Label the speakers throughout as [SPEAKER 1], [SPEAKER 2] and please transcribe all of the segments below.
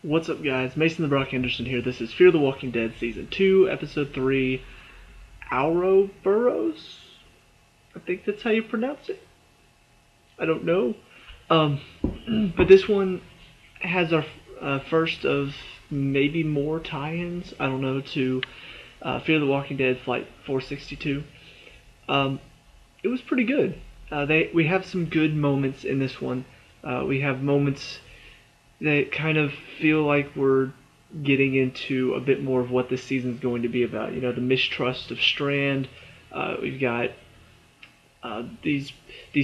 [SPEAKER 1] What's up, guys? Mason the Brock Henderson here. This is Fear the Walking Dead Season 2, Episode 3, Ouroboros? I think that's how you pronounce it. I don't know. But this one has our first of maybe more tie-ins, I don't know, to Fear the Walking Dead Flight 462. It was pretty good. We have some good moments in this one. We have moments that kind of feel like we're getting into a bit more of what this season's going to be about. You know, the mistrust of Strand. We've got these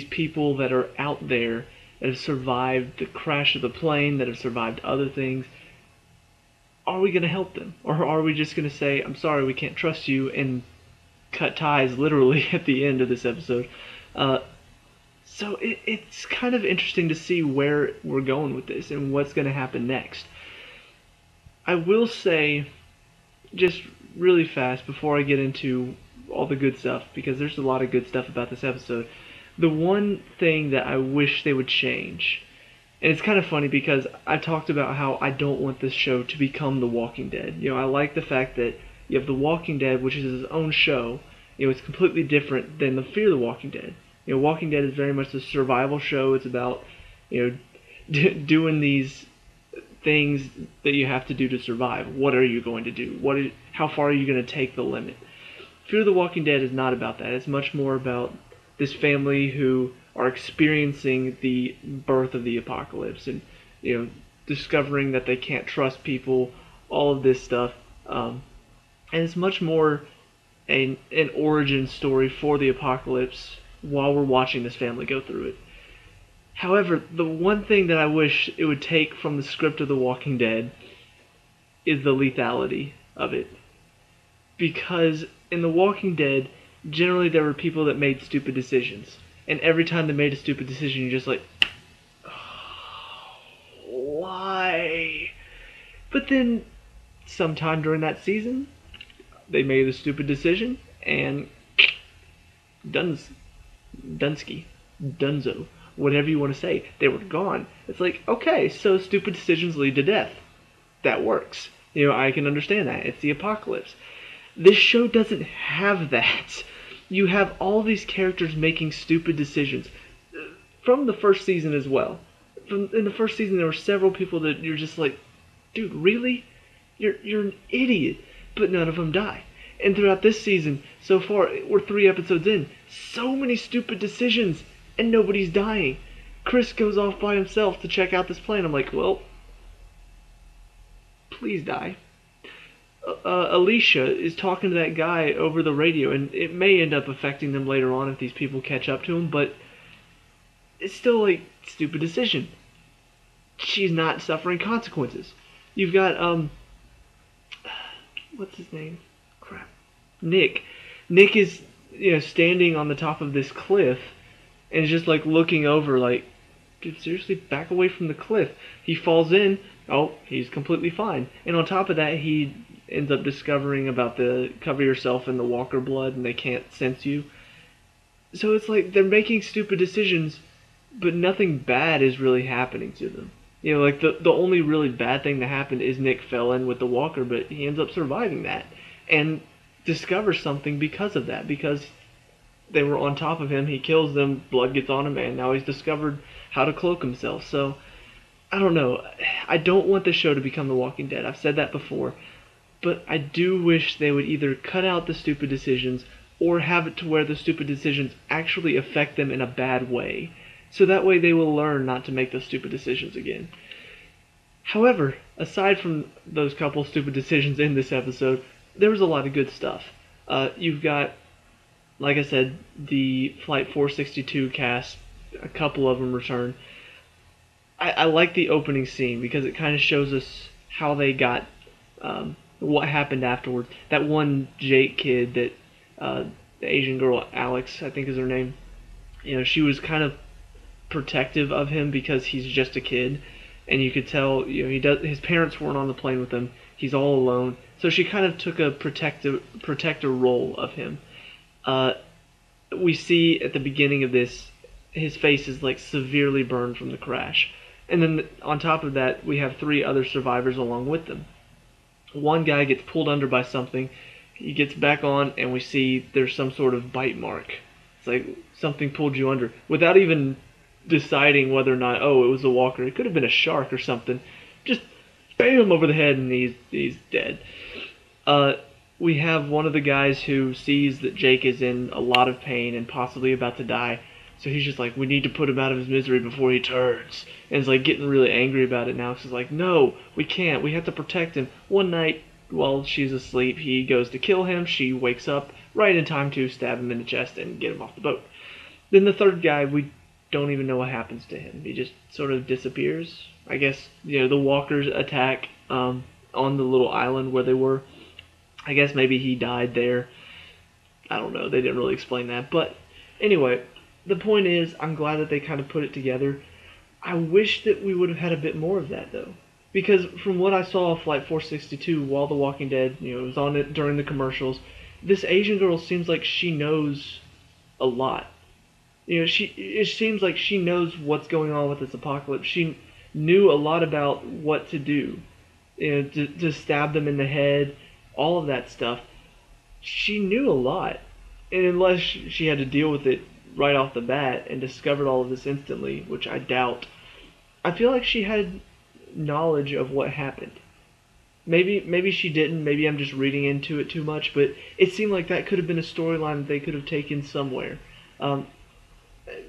[SPEAKER 1] people that are out there that have survived the crash of the plane, that have survived other things. Are we going to help them? Or are we just going to say, I'm sorry, we can't trust you, and cut ties literally at the end of this episode? So it's kind of interesting to see where we're going with this and what's going to happen next. I will say, just really fast, before I get into all the good stuff, because there's a lot of good stuff about this episode, the one thing that I wish they would change, and it's kind of funny because I talked about how I don't want this show to become The Walking Dead. You know, I like the fact that you have The Walking Dead, which is its own show. You know, it's completely different than the Fear the Walking Dead. You know, Walking Dead is very much a survival show. It's about, you know, doing these things that you have to do to survive. What are you going to do? How far are you going to take the limit? Fear the Walking Dead is not about that. It's much more about this family who are experiencing the birth of the apocalypse and, you know, discovering that they can't trust people, all of this stuff. And it's much more an origin story for the apocalypse while we're watching this family go through it. However, the one thing that I wish it would take from the script of The Walking Dead is the lethality of it. Because in The Walking Dead, generally there were people that made stupid decisions. And every time they made a stupid decision, you're just like, oh, why? But then, sometime during that season, they made a stupid decision, and Dunzo, whatever you want to say, they were gone. It's like, okay, so stupid decisions lead to death. That works. You know, I can understand that. It's the apocalypse. This show doesn't have that. You have all these characters making stupid decisions. From the first season as well. In the first season, there were several people that you're just like, dude, really? You're an idiot. But none of them die. And throughout this season, so far, we're 3 episodes in, so many stupid decisions, and nobody's dying. Chris goes off by himself to check out this plane. I'm like, well, please die. Alicia is talking to that guy over the radio, and it may end up affecting them later on if these people catch up to him, but it's still a stupid decision. She's not suffering consequences. You've got, what's his name? Crap. Nick. Nick is, you know, standing on the top of this cliff and is just like looking over like, dude, seriously, back away from the cliff. He falls in. Oh, he's completely fine. And on top of that, he ends up discovering about the cover yourself in the walker blood and they can't sense you. So it's like they're making stupid decisions, but nothing bad is really happening to them. You know, like the only really bad thing that happened is Nick fell in with the walker, but he ends up surviving that and discovers something because of that, because they were on top of him, he kills them, blood gets on him, and now he's discovered how to cloak himself. So, I don't know. I don't want this show to become The Walking Dead. I've said that before. But I do wish they would either cut out the stupid decisions or have it to where the stupid decisions actually affect them in a bad way. So that way they will learn not to make those stupid decisions again. However, aside from those couple stupid decisions in this episode, there was a lot of good stuff. You've got, like I said, the Flight 462 cast, a couple of them return. I like the opening scene because it kind of shows us how they got, what happened afterwards. That one Jake kid that, the Asian girl, Alex, I think is her name, you know, she was kind of protective of him because he's just a kid. And you could tell, you know, his parents weren't on the plane with him. He's all alone. So she kind of took a protector role of him. We see at the beginning of this, his face is like severely burned from the crash. And then on top of that, we have 3 other survivors along with them. One guy gets pulled under by something. He gets back on, and we see there's some sort of bite mark. It's like something pulled you under without even deciding whether or not, oh, it was a walker. It could have been a shark or something. Just bam over the head, and he's dead. We have one of the guys who sees that Jake is in a lot of pain and possibly about to die. So he's just like, we need to put him out of his misery before he turns. And he's like getting really angry about it now. So he's like, no, we can't. We have to protect him. One night, while she's asleep, he goes to kill him. She wakes up right in time to stab him in the chest and get him off the boat. Then the third guy, we don't even know what happens to him. He just sort of disappears. I guess, the walkers attack on the little island where they were. I guess maybe he died there. I don't know. They didn't really explain that. But anyway, the point is, I'm glad that they kind of put it together. I wish that we would have had a bit more of that, though. Because from what I saw of Flight 462 while The Walking Dead, was on it during the commercials, this Asian girl seems like she knows a lot. It seems like she knows what's going on with this apocalypse. She knew a lot about what to do. To stab them in the head, all of that stuff. She knew a lot. And unless she had to deal with it right off the bat and discovered all of this instantly, which I doubt, I feel like she had knowledge of what happened. Maybe she didn't. Maybe I'm just reading into it too much, but it seemed like that could have been a storyline that they could have taken somewhere.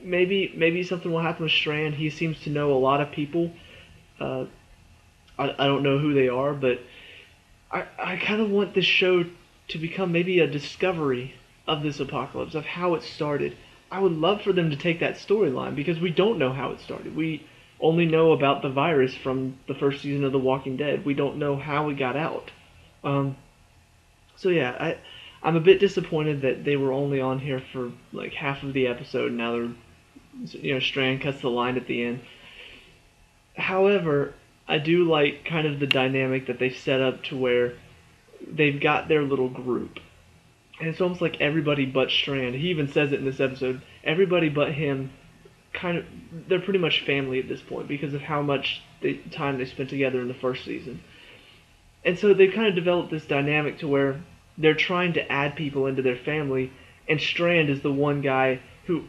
[SPEAKER 1] Maybe something will happen with Strand. He seems to know a lot of people. I don't know who they are, but I kind of want this show to become maybe a discovery of this apocalypse, of how it started. I would love for them to take that storyline, because we don't know how it started. We only know about the virus from the first season of The Walking Dead. We don't know how it got out. So yeah, I'm a bit disappointed that they were only on here for like half of the episode. Now they're, Strand cuts the line at the end. However, I do like kind of the dynamic that they've set up to where they've got their little group. And it's almost like everybody but Strand. He even says it in this episode. Everybody but him, they're pretty much family at this point because of how much time they spent together in the first season. And so they've kind of developed this dynamic to where they're trying to add people into their family, and Strand is the one guy who,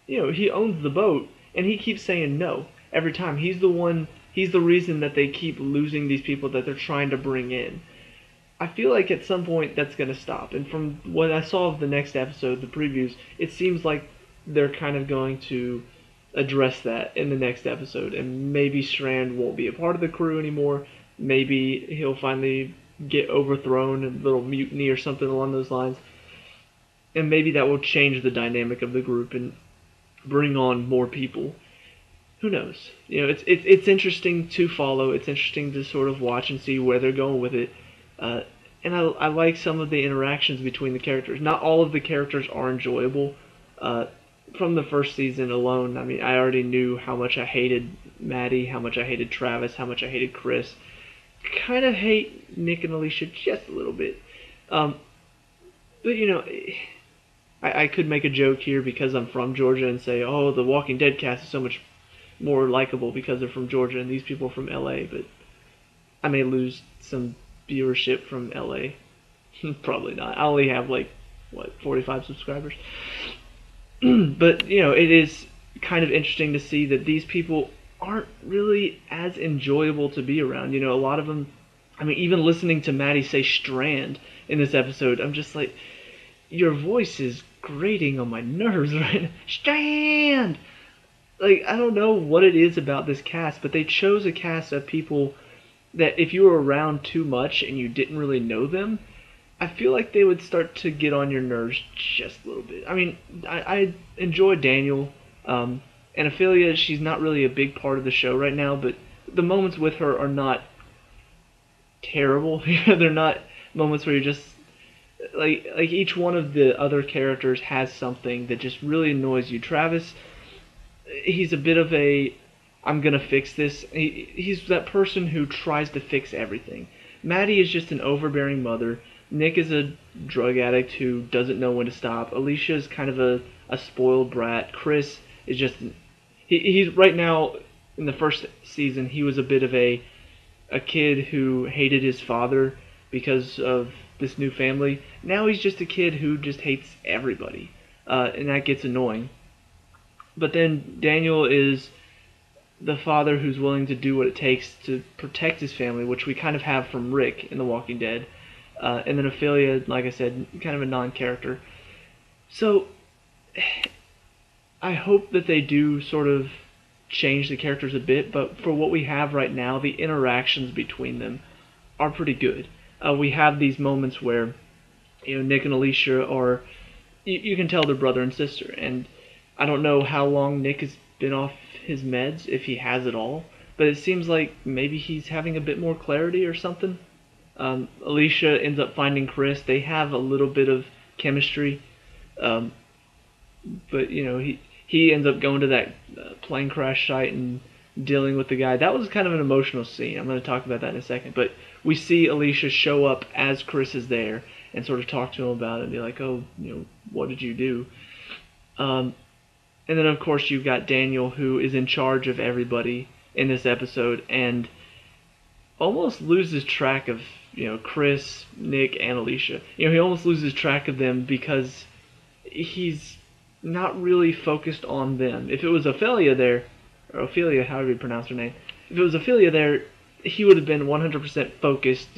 [SPEAKER 1] he owns the boat, and he keeps saying no every time. He's the reason that they keep losing these people that they're trying to bring in. I feel like at some point that's going to stop. And from what I saw of the next episode, the previews, it seems like they're kind of going to address that in the next episode. And maybe Strand won't be a part of the crew anymore. Maybe he'll finally get overthrown, a little mutiny or something along those lines. And maybe that will change the dynamic of the group and bring on more people. Who knows? It's interesting to follow. It's interesting to sort of watch and see where they're going with it. And I like some of the interactions between the characters. Not all of the characters are enjoyable. From the first season alone, I mean, I already knew how much I hated Maddie, how much I hated Travis, how much I hated Chris. Kind of hate Nick and Alicia just a little bit. But, I could make a joke here because I'm from Georgia and say, oh, the Walking Dead cast is so much more likable because they're from Georgia and these people are from LA, but I may lose some viewership from LA. Probably not. I only have 45 subscribers. But, it is kind of interesting to see that these people aren't really as enjoyable to be around. A lot of them, I mean, even listening to Maddie say Strand in this episode, I'm just like, your voice is grating on my nerves right now. Strand! I don't know what it is about this cast, but they chose a cast of people that if you were around too much and you didn't really know them, I feel like they would start to get on your nerves just a little bit. I mean, I enjoy Daniel, and Ophelia, she's not really a big part of the show right now, but the moments with her are not terrible. They're not moments where you're just like each one of the other characters has something that just really annoys you. Travis, he's a bit of a I'm gonna fix this. He's that person who tries to fix everything. Maddie is just an overbearing mother. Nick is a drug addict who doesn't know when to stop. Alicia is kind of a spoiled brat. Chris is just he's right now in the first season he was a bit of a kid who hated his father because of this new family. Now he's just a kid who just hates everybody, and that gets annoying. But then Daniel is the father who's willing to do what it takes to protect his family, which we kind of have from Rick in The Walking Dead. And then Ophelia, like I said, kind of a non-character. So I hope that they do sort of change the characters a bit, but for what we have right now, the interactions between them are pretty good. We have these moments where, Nick and Alicia are, you can tell they're brother and sister, and I don't know how long Nick has been off his meds, if he has at all, but it seems like maybe he's having a bit more clarity or something. Alicia ends up finding Chris. They have a little bit of chemistry, but he ends up going to that plane crash site and dealing with the guy. That was kind of an emotional scene. I'm going to talk about that in a second. But we see Alicia show up as Chris is there and sort of talk to him about it and be like, oh, what did you do? And then, of course, you've got Daniel, who is in charge of everybody in this episode and almost loses track of, Chris, Nick, and Alicia. He almost loses track of them because he's not really focused on them. If it was Ophelia there, or Ophelia, however you pronounce her name, if it was Ophelia there, he would have been 100% focused,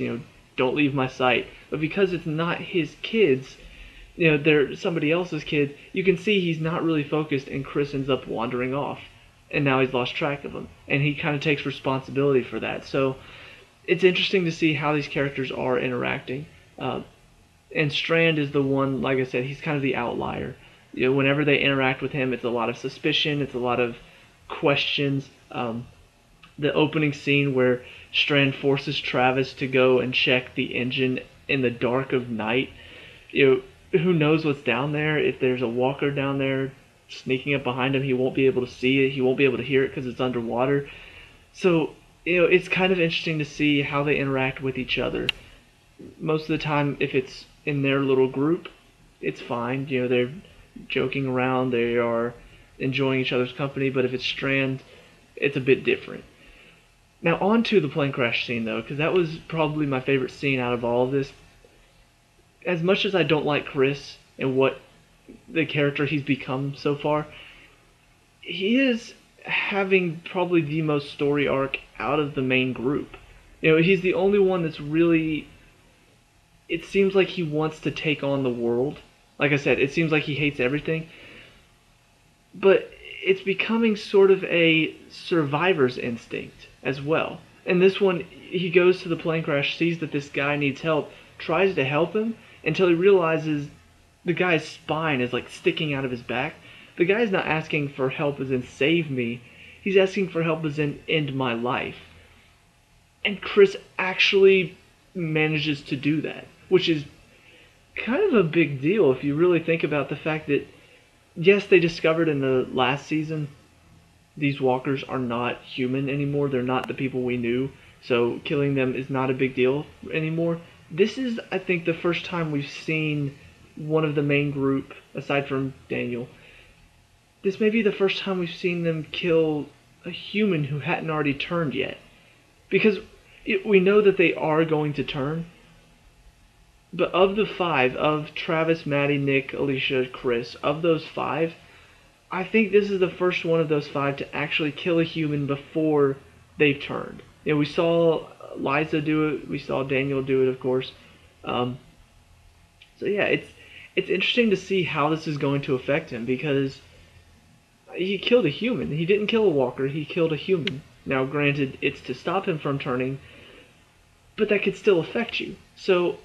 [SPEAKER 1] don't leave my sight. But because it's not his kids, they're somebody else's kid, you can see he's not really focused, and Chris ends up wandering off. And now he's lost track of them. And he kind of takes responsibility for that. So it's interesting to see how these characters are interacting. And Strand is the one, like I said, he's kind of the outlier. Whenever they interact with him, it's a lot of suspicion, it's a lot of questions. The opening scene where Strand forces Travis to go and check the engine in the dark of night. Who knows what's down there? If there's a walker down there sneaking up behind him, he won't be able to see it. He won't be able to hear it because it's underwater. So, it's kind of interesting to see how they interact with each other. Most of the time, if it's in their little group, it's fine. They're joking around, they are enjoying each other's company, but if it's Strand, it's a bit different. Now, on to the plane crash scene, though, because that was probably my favorite scene out of all of this. As much as I don't like Chris and what the character he's become so far, he is having probably the most story arc out of the main group. He's the only one that's really, it seems like he wants to take on the world. Like I said, it seems like he hates everything. But it's becoming sort of a survivor's instinct as well. And this one, he goes to the plane crash, sees that this guy needs help, tries to help him, until he realizes the guy's spine is like sticking out of his back. The guy's not asking for help as in save me. He's asking for help as in end my life. And Chris actually manages to do that, which is kind of a big deal if you really think about the fact that, yes, they discovered in the last season these walkers are not human anymore. They're not the people we knew. So killing them is not a big deal anymore. This is, I think, the first time we've seen one of the main group, aside from Daniel, this may be the first time we've seen them kill a human who hadn't already turned yet. Because we know that they are going to turn, but of the 5, of Travis, Maddie, Nick, Alicia, Chris, of those 5, I think this is the first one of those 5 to actually kill a human before they've turned. We saw Liza do it, we saw Daniel do it, of course. So yeah, it's interesting to see how this is going to affect him, because he killed a human. He didn't kill a walker, he killed a human. Now, granted, it's to stop him from turning, but that could still affect you. So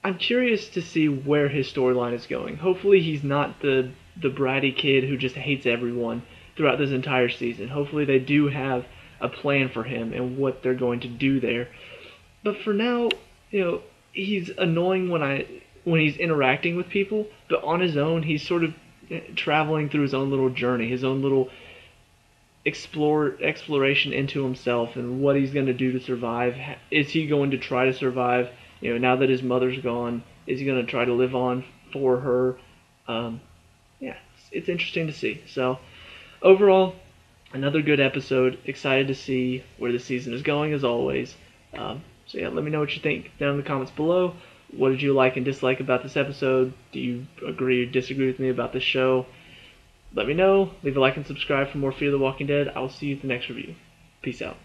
[SPEAKER 1] I'm curious to see where his storyline is going. Hopefully he's not the bratty kid who just hates everyone throughout this entire season. Hopefully they do have a plan for him and what they're going to do there. But for now, he's annoying when he's interacting with people, but on his own, he's sort of traveling through his own little journey, his own little exploration into himself and what he's going to do to survive. Is he going to try to survive? Now that his mother's gone, is he going to try to live on for her? Yeah, it's interesting to see. So, overall, another good episode. Excited to see where the season is going, as always. So yeah, let me know what you think down in the comments below. What did you like and dislike about this episode? Do you agree or disagree with me about this show? Let me know. Leave a like and subscribe for more Fear the Walking Dead. I will see you at the next review. Peace out.